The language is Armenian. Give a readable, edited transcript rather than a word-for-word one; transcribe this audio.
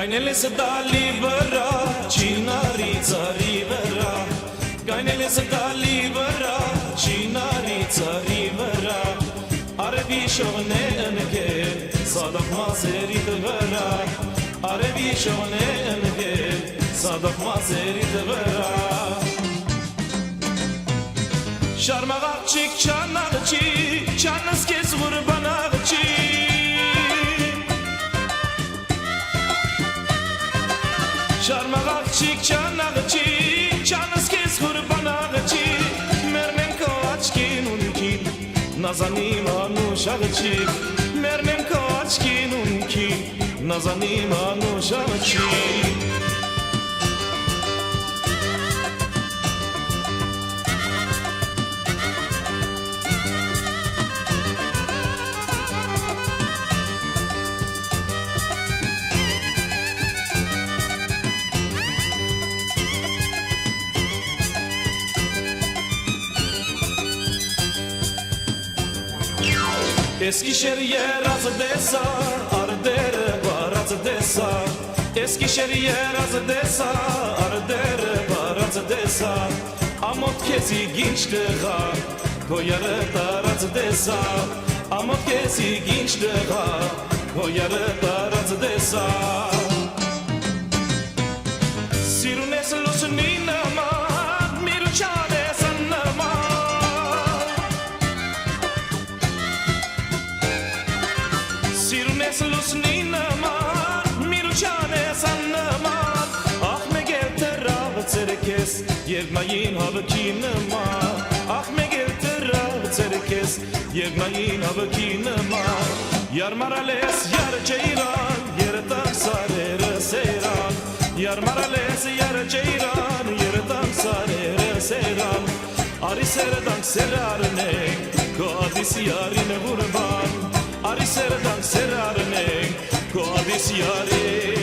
Գայնել ես դալի վրա, չինարի ծարի վրա Գայնել ես դալի վրա, չինարի ծարի վրա Արևի շողն է ընկել, սադակ մազերիդ վրա Արևի շողն է ընկել, սադակ մազերիդ վրա Շարմաղ աղջիկ, չան աղջիկ, չանս կեզ ղուրբան աղջիկ Շարմաղ աղջիկ, չան աղջիկ, չանս կեզ ղուրբան աղջիկ Մերնեն քո աչքին ունքին, նազանիմ անուշ աղջիկ Մերնեն քո աչքին ունքին, նազանիմ անուշ աղջիկ Ես գիշեր երազ դեսա, արդերը բարած դեսա Ես գիշեր երազ դեսա, արդերը բարած դեսա Ամոտ կեզի գինչ տղա, քո յարը տարած դեսա Ամոտ կեզի գինչ տղա, քո յարը տարած դեսա Սիրուն ես լուսնի նման, միրուչան ես նման Լուսնի նման, միրուչան ես աննման Ախ մեկ էլ տրավ ծերքես, և մային հավքի նման Ախ մեկ էլ տրավ ծերքես, և մային հավքի նման Յարմարալ ես յար ջեյրան, երտակ սարերը սերան Յարմարալ ես յար ջեյրան, երտակ սարերը սերան Արի սերդանք սերարնենք, քո ադիս յարին ղուրբան Արի սերդանք սերարնենք, քո ադիս յարին